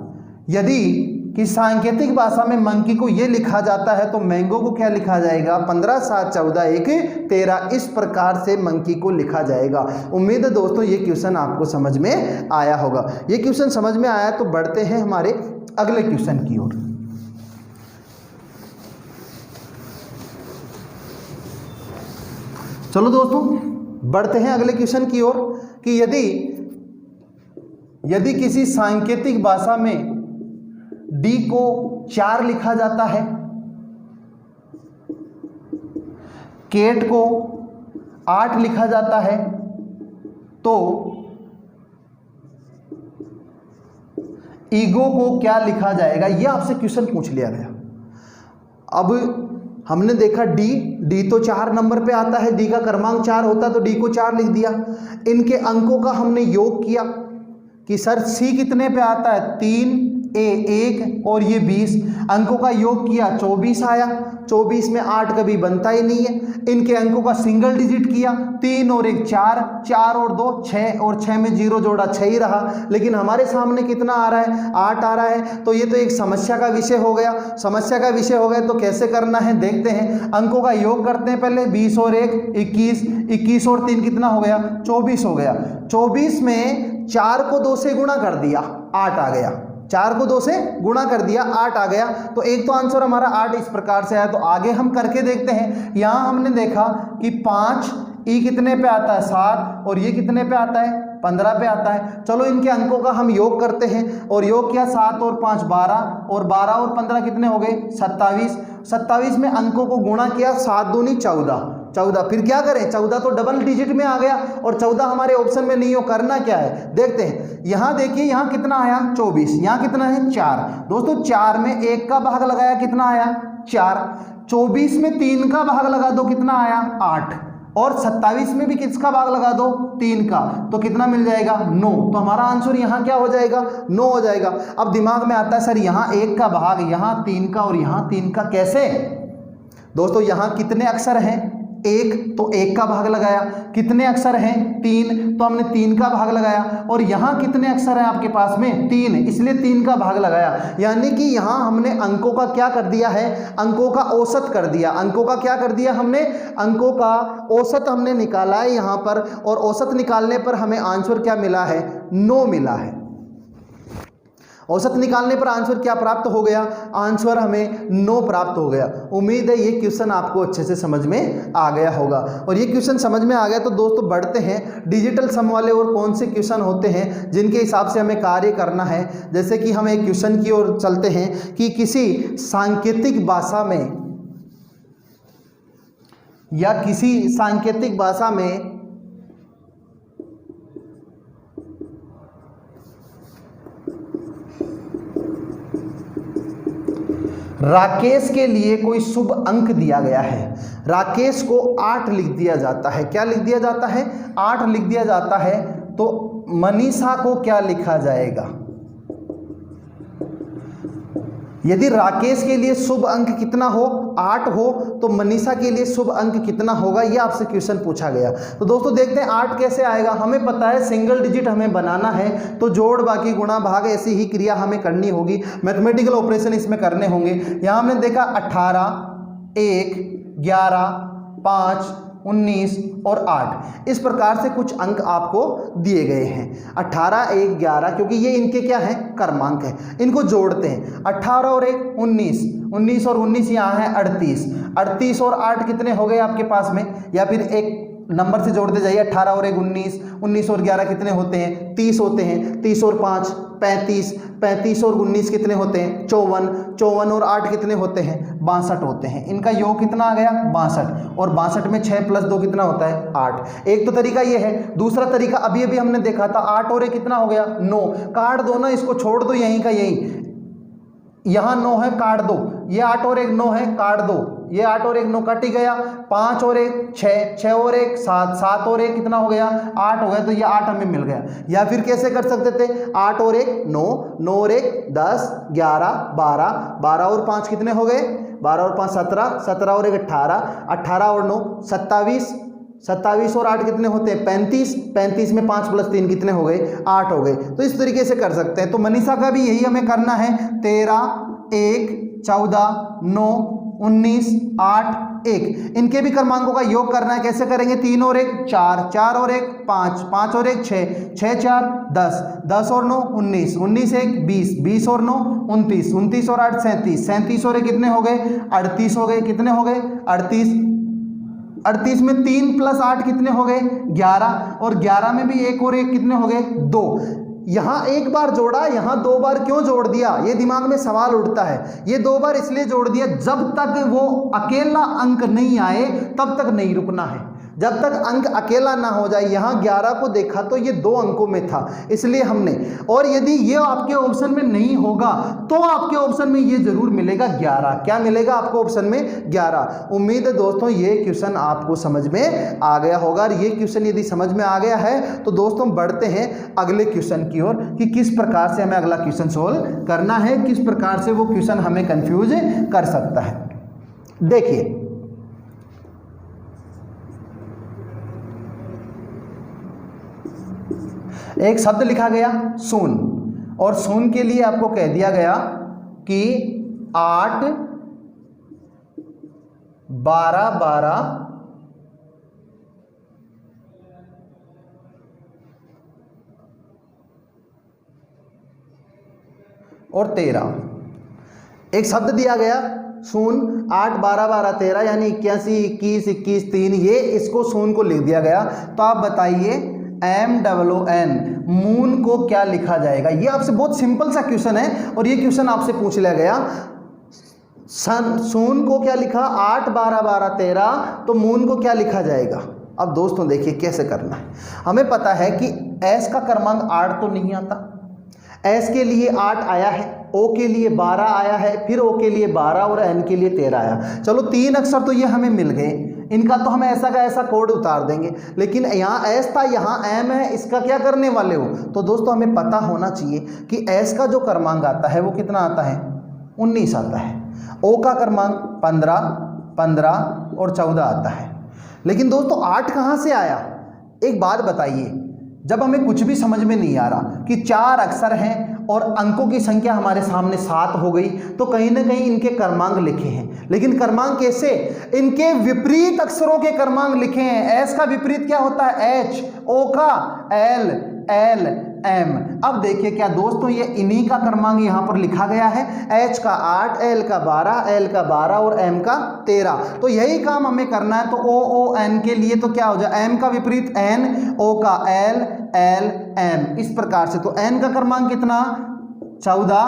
यदि कि सांकेतिक भाषा में मंकी को यह लिखा जाता है तो मैंगो को क्या लिखा जाएगा? 15, 7, 14, 1, 13 इस प्रकार से मंकी को लिखा जाएगा। उम्मीद है दोस्तों ये क्वेश्चन आपको समझ में आया होगा। ये क्वेश्चन समझ में आया तो बढ़ते हैं हमारे अगले क्वेश्चन की ओर। चलो दोस्तों बढ़ते हैं अगले क्वेश्चन की ओर कि यदि किसी सांकेतिक भाषा में डी को 4 लिखा जाता है, केट को 8 लिखा जाता है, तो ईगो को क्या लिखा जाएगा? यह आपसे क्वेश्चन पूछ लिया गया। अब हमने देखा डी तो 4 नंबर पे आता है, डी का क्रमांक 4 होता तो डी को 4 लिख दिया। इनके अंकों का हमने योग किया कि सर सी कितने पे आता है? 3, ए 1 और ये 20। अंकों का योग किया 24 आया। 24 में 8 कभी बनता ही नहीं है। इनके अंकों का सिंगल डिजिट किया, 3 और 1 4, 4 और 2 6 और 6 में 0 जोड़ा 6 ही रहा। लेकिन हमारे सामने कितना आ रहा है? 8 आ रहा है। तो ये तो एक समस्या का विषय हो गया। समस्या का विषय हो गया तो कैसे करना है देखते हैं। अंकों का योग करते हैं पहले। 20 और 1 21, 21 और 3 कितना हो गया? 24 हो गया। 24 में 4 को 2 से गुणा कर दिया, 8 आ गया। 4 को 2 से गुणा कर दिया, 8 आ गया। तो एक तो आंसर हमारा 8 इस प्रकार से आया। तो आगे हम करके देखते हैं। यहां हमने देखा कि 5 ई कितने पे आता है? 7 और ये कितने पे आता है? 15 पे आता है। चलो इनके अंकों का हम योग करते हैं और योग किया 7 और 5 12 और 12 और 15 कितने हो गए? 27। 27 में अंकों को गुणा किया, 7 दूनी 14। फिर क्या करें? 14 तो डबल डिजिट में आ गया और 14 हमारे ऑप्शन में नहीं हो। करना क्या है देखते हैं। यहां देखिए यहां कितना आया? 24। यहां कितना है? 4। दोस्तों 4 में 1 का भाग लगाया, कितना आया? 4। 24 में 3 का भाग लगा दो, कितना आया? 8। और 27 में भी किसका भाग लगा दो? 3 का। तो कितना मिल जाएगा? 9। तो हमारा आंसर यहां क्या हो जाएगा? 9 हो जाएगा। अब दिमाग में आता है सर यहां 1 का भाग, यहां 3 का और यहां 3 का, कैसे? दोस्तों यहां कितने अक्षर हैं? 1, तो 1 का भाग लगाया। कितने अक्षर हैं? 3, तो हमने 3 का भाग लगाया। और यहां कितने अक्षर हैं आपके पास में? 3, इसलिए 3 का भाग लगाया। यानी कि यहां हमने अंकों का क्या कर दिया है? अंकों का औसत कर दिया। अंकों का क्या कर दिया हमने? अंकों का औसत हमने निकाला है यहां पर। और औसत निकालने पर हमें आंसर क्या मिला है? 9 मिला है। औसत निकालने पर आंसर क्या प्राप्त हो गया? आंसर हमें 9 प्राप्त हो गया। उम्मीद है ये क्वेश्चन आपको अच्छे से समझ में आ गया होगा। और ये क्वेश्चन समझ में आ गया तो दोस्तों बढ़ते हैं डिजिटल सम वाले और कौन से क्वेश्चन होते हैं जिनके हिसाब से हमें कार्य करना है। जैसे कि हम एक क्वेश्चन की ओर चलते हैं कि किसी सांकेतिक भाषा में या किसी सांकेतिक भाषा में राकेश के लिए कोई शुभ अंक दिया गया है। राकेश को 8 लिख दिया जाता है। क्या लिख दिया जाता है? 8 लिख दिया जाता है। तो मनीषा को क्या लिखा जाएगा? यदि राकेश के लिए शुभ अंक कितना हो? 8 हो, तो मनीषा के लिए शुभ अंक कितना होगा? ये आपसे क्वेश्चन पूछा गया। तो दोस्तों देखते हैं 8 कैसे आएगा। हमें पता है सिंगल डिजिट हमें बनाना है, तो जोड़ बाकी गुणा भाग ऐसी ही क्रिया हमें करनी होगी, मैथमेटिकल ऑपरेशन इसमें करने होंगे। यहाँ हमने देखा 18, 1, 11, 5, 19 और 8, इस प्रकार से कुछ अंक आपको दिए गए हैं। 18, 1, 11, क्योंकि ये इनके क्या है? क्रमांक है। इनको जोड़ते हैं। 18 और 1 19, 19 और 19 यहाँ है 38, 38 और 8 कितने हो गए आपके पास में? या फिर एक नंबर से जोड़ते जाइए। 18 और 1 19, 19 और 11 कितने होते हैं? 30 होते हैं। 30 और 5 35, 35 और 19 कितने होते हैं? 54, 54 और 8 कितने होते हैं? 62 होते हैं। इनका योग कितना आ गया? 62, और 62 में 6 + 2 कितना होता है? 8। एक तो तरीका ये है। दूसरा तरीका अभी अभी हमने देखा था, 8 और 1 कितना हो गया? 9। काट दो ना, इसको छोड़ दो यहीं का यहीं। यहाँ 9 है, काट दो। ये 8 और 1 9 है, काट दो। ये 8 और 1 9 कट ही गया। 5 और 1 6, 6 और 1 7, 7 और 1 कितना हो गया? 8 हो गया। तो ये 8 हमें मिल गया। या फिर कैसे कर सकते थे? 8 और 1 9, 9 और 1 10, 11 12, 12 और 5 कितने हो गए? 12 और 5 17, 17 और 1 18, 18 और 9 27, 27 और 8 कितने होते हैं? 35, 35 में 5 + 3 कितने हो गए? 8 हो गए। तो इस तरीके से कर सकते हैं। तो मनीषा का भी यही हमें करना है। 13, 1, 14, 9, 19, 8, 1, इनके भी क्रमांकों का योग करना है। कैसे करेंगे? 3 और 1 4, 4 और 1 5, 5 और 1 6, 6 4 10, 10 और 9 19, 19 1 20, 20 और 9 29, 29 और 8 37, 37 और 1 कितने हो गए? 38 हो गए। कितने हो गए? 38, 38 में 3 + 8 कितने हो गए? 11, और 11 में भी 1 और 1 कितने हो गए? 2। यहाँ एक बार जोड़ा, यहाँ 2 बार क्यों जोड़ दिया? ये दिमाग में सवाल उठता है। ये 2 बार इसलिए जोड़ दिया, जब तक वो अकेला अंक नहीं आए तब तक नहीं रुकना है। जब तक अंक अकेला ना हो जाए। यहाँ 11 को देखा तो ये 2 अंकों में था, इसलिए हमने। और यदि ये आपके ऑप्शन में नहीं होगा तो आपके ऑप्शन में ये जरूर मिलेगा 11। क्या मिलेगा आपको ऑप्शन में? 11। उम्मीद है दोस्तों ये क्वेश्चन आपको समझ में आ गया होगा। और ये क्वेश्चन यदि समझ में आ गया है तो दोस्तों बढ़ते हैं अगले क्वेश्चन की ओर कि किस प्रकार से हमें अगला क्वेश्चन सोल्व करना है, किस प्रकार से वो क्वेश्चन हमें कंफ्यूज कर सकता है। देखिए एक शब्द लिखा गया शून, और शून के लिए आपको कह दिया गया कि 8 12 12 और 13। एक शब्द दिया गया शून, 8 12 12 13 यानी 81 21 21 3, ये इसको शून को लिख दिया गया। तो आप बताइए MOON मून को क्या लिखा जाएगा? ये आपसे बहुत सिंपल सा क्वेश्चन है और ये क्वेश्चन आपसे पूछ लिया गया। शून को क्या लिखा? 8 12 12 13, तो मून को क्या लिखा जाएगा? अब दोस्तों देखिए कैसे करना है। हमें पता है कि S का क्रमांक 8 तो नहीं आता। S के लिए 8 आया है, O के लिए 12 आया है, फिर O के लिए 12 और N के लिए 13 आया। चलो 3 अक्षर तो ये हमें मिल गए, इनका तो हम ऐसा का ऐसा कोड उतार देंगे। लेकिन यहाँ S था, यहाँ M है, इसका क्या करने वाले हो? तो दोस्तों हमें पता होना चाहिए कि S का जो क्रमांक आता है वो कितना आता है? 19 आता है। O का क्रमांक 15 15 और 14 आता है। लेकिन दोस्तों 8 कहाँ से आया? एक बात बताइए, जब हमें कुछ भी समझ में नहीं आ रहा कि 4 अक्षर हैं और अंकों की संख्या हमारे सामने 7 हो गई, तो कहीं ना कहीं इनके क्रमांक लिखे हैं। लेकिन क्रमांक कैसे? इनके विपरीत अक्षरों के क्रमांक लिखे हैं। S का विपरीत क्या होता है? H, O का L, एल एम। अब देखिए क्या दोस्तों, ये इन्हीं का क्रमांक यहाँ पर लिखा गया है, एच का 8, एल का 12, एल का 12 और एम का 13। तो यही काम हमें करना है। तो ओ ओ एन के लिए तो क्या हो जाए, एम का विपरीत एन, ओ का एल, एल एम, इस प्रकार से। तो एन का क्रमांक कितना, 14,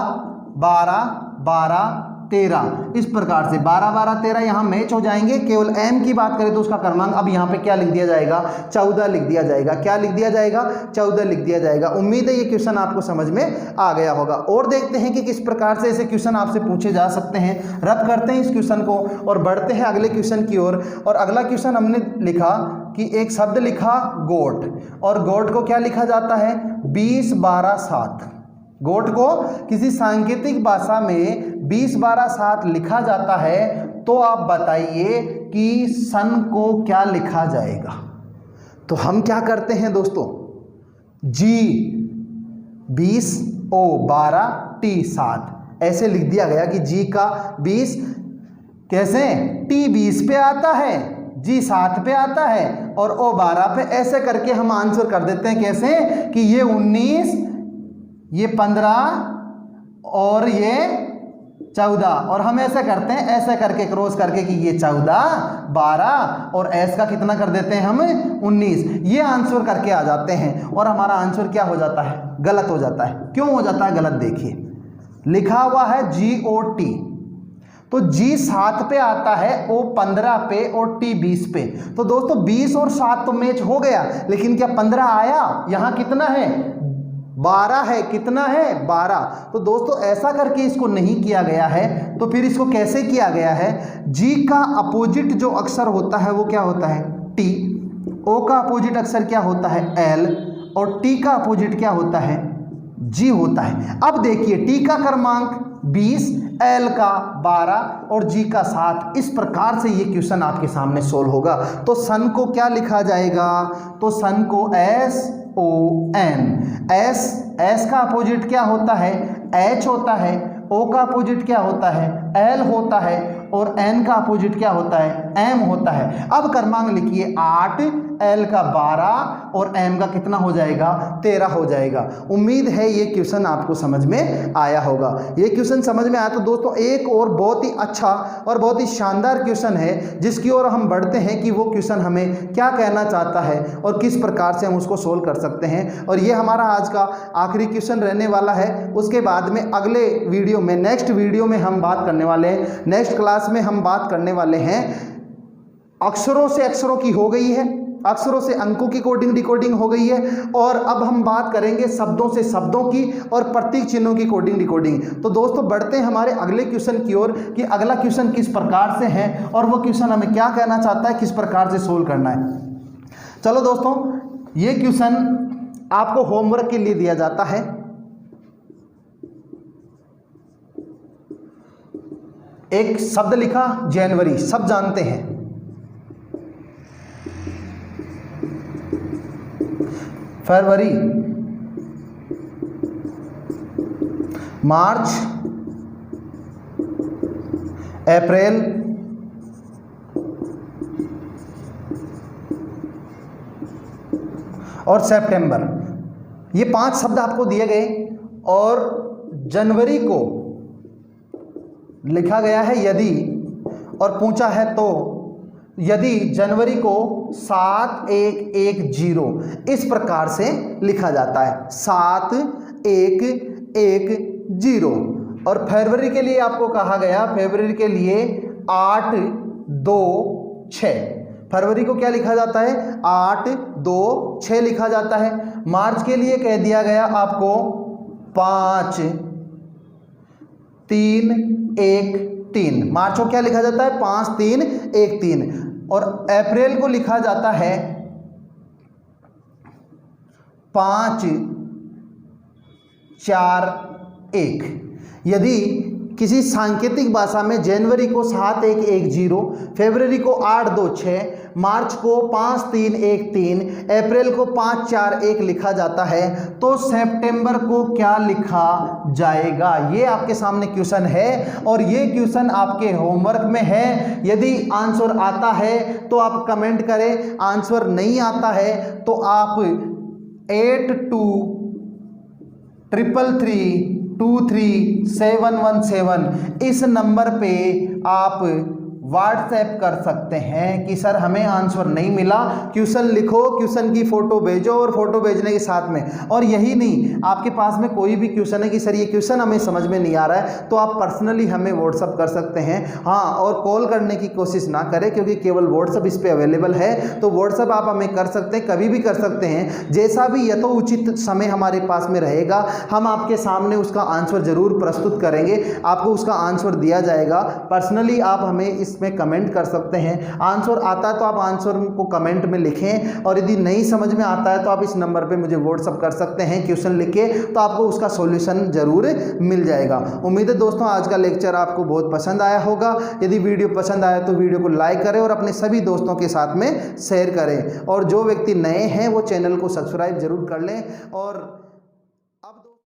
12, 12, 13, इस प्रकार से 12, 12, 13 यहाँ मैच हो जाएंगे। केवल एम की बात करें तो उसका क्रमांक अब यहाँ पे क्या लिख दिया जाएगा, 14 लिख दिया जाएगा। क्या लिख दिया जाएगा, 14 लिख दिया जाएगा। उम्मीद है ये क्वेश्चन आपको समझ में आ गया होगा। और देखते हैं कि किस प्रकार से ऐसे क्वेश्चन आपसे पूछे जा सकते हैं। रद्द करते हैं इस क्वेश्चन को और बढ़ते हैं अगले क्वेश्चन की ओर। और अगला क्वेश्चन हमने लिखा कि एक शब्द लिखा गोट, और गोट को क्या लिखा जाता है, 20, 12, 7। गोट को किसी सांकेतिक भाषा में 20, 12, 7 लिखा जाता है। तो आप बताइए कि सन को क्या लिखा जाएगा। तो हम क्या करते हैं दोस्तों, जी 20, ओ 12, टी 7, ऐसे लिख दिया गया कि जी का 20 कैसे, टी 20 पे आता है, जी 7 पे आता है और ओ 12 पे। ऐसे करके हम आंसर कर देते हैं कैसे कि ये 19, ये 15 और ये 14, और हम ऐसे करते हैं, ऐसे करके क्रॉस करके कि ये 14, 12 और एस का कितना कर देते हैं हम, 19। ये आंसर करके आ जाते हैं और हमारा आंसर क्या हो जाता है, गलत हो जाता है। क्यों हो जाता है गलत, देखिए लिखा हुआ है GOT, तो जी 7 पे आता है, ओ 15 पे और टी 20 पे। तो दोस्तों 20 और 7 तो मैच हो गया, लेकिन क्या 15 आया, यहाँ कितना है, 12 है, कितना है, 12। तो दोस्तों ऐसा करके इसको नहीं किया गया है। तो फिर इसको कैसे किया गया है, जी का अपोजिट जो अक्षर होता है वो क्या होता है, टी, ओ का अपोजिट अक्षर क्या होता है, एल, और टी का अपोजिट क्या होता है, जी होता है। अब देखिए टी का क्रमांक 20, एल का 12 और जी का 7। इस प्रकार से ये क्वेश्चन आपके सामने सोल्व होगा। तो सन को क्या लिखा जाएगा, तो सन को SON, एस का अपोजिट क्या होता है, एच होता है, ओ का अपोजिट क्या होता है, एल होता है, और एन का अपोजिट क्या होता है, एम होता है। अब क्रमांक लिखिए 8, एल का 12 और एम का कितना हो जाएगा, 13 हो जाएगा। उम्मीद है ये क्वेश्चन आपको समझ में आया होगा। ये क्वेश्चन समझ में आया तो दोस्तों एक और बहुत ही अच्छा और बहुत ही शानदार क्वेश्चन है, जिसकी ओर हम बढ़ते हैं कि वो क्वेश्चन हमें क्या कहना चाहता है और किस प्रकार से हम उसको सोल्व कर सकते हैं। और ये हमारा आज का आखिरी क्वेश्चन रहने वाला है। उसके बाद में अगले वीडियो में, नेक्स्ट वीडियो में हम बात करने वाले हैं, नेक्स्ट क्लास में हम बात करने वाले हैं, अक्षरों से अक्षरों की हो गई है, अक्षरों से अंकों की कोडिंग डिकोडिंग हो गई है, और अब हम बात करेंगे शब्दों से शब्दों की और प्रतीक चिन्हों की कोडिंग डिकोडिंग। तो दोस्तों बढ़ते हैं हमारे अगले क्वेश्चन की ओर कि अगला क्वेश्चन किस प्रकार से है और वो क्वेश्चन हमें क्या कहना चाहता है, किस प्रकार से सोल्व करना है। चलो दोस्तों, ये क्वेश्चन आपको होमवर्क के लिए दिया जाता है। एक शब्द लिखा जनवरी, सब जानते हैं। फरवरी, मार्च, अप्रैल, और सितंबर। ये 5 शब्द आपको दिए गए और जनवरी को लिखा गया है यदि, और पूछा है तो यदि जनवरी को 7110 इस प्रकार से लिखा जाता है, 7110। और फरवरी के लिए आपको कहा गया, फरवरी के लिए 826। फरवरी को क्या लिखा जाता है, 826 लिखा जाता है। मार्च के लिए कह दिया गया आपको 5313। मार्च को क्या लिखा जाता है, 5313। और अप्रैल को लिखा जाता है 541। यदि किसी सांकेतिक भाषा में जनवरी को 7110, फरवरी को 826, मार्च को 5313, अप्रैल को 541 लिखा जाता है, तो सितंबर को क्या लिखा जाएगा। ये आपके सामने क्वेश्चन है और ये क्वेश्चन आपके होमवर्क में है। यदि आंसर आता है तो आप कमेंट करें, आंसर नहीं आता है तो आप 8233323717 इस नंबर पे आप व्हाट्सएप कर सकते हैं कि सर हमें आंसर नहीं मिला, क्वेश्चन लिखो, क्वेश्चन की फ़ोटो भेजो और फोटो भेजने के साथ में, और यही नहीं, आपके पास में कोई भी क्वेश्चन है कि सर ये क्वेश्चन हमें समझ में नहीं आ रहा है, तो आप पर्सनली हमें व्हाट्सअप कर सकते हैं। हाँ, और कॉल करने की कोशिश ना करें क्योंकि केवल व्हाट्सअप इस पर अवेलेबल है, तो व्हाट्सअप आप हमें कर सकते हैं, कभी भी कर सकते हैं, जैसा भी यथोचित समय हमारे पास में रहेगा हम आपके सामने उसका आंसर जरूर प्रस्तुत करेंगे, आपको उसका आंसर दिया जाएगा। पर्सनली आप हमें इसमें कमेंट कर सकते हैं, आंसर आता है तो आप आंसर को कमेंट में लिखें, और यदि नहीं समझ में आता है तो आप इस नंबर पे मुझे व्हाट्सअप कर सकते हैं क्वेश्चन लिख के, तो आपको उसका सॉल्यूशन जरूर मिल जाएगा। उम्मीद है दोस्तों आज का लेक्चर आपको बहुत पसंद आया होगा। यदि वीडियो पसंद आया तो वीडियो को लाइक करें और अपने सभी दोस्तों के साथ में शेयर करें, और जो व्यक्ति नए हैं वो चैनल को सब्सक्राइब जरूर कर लें। और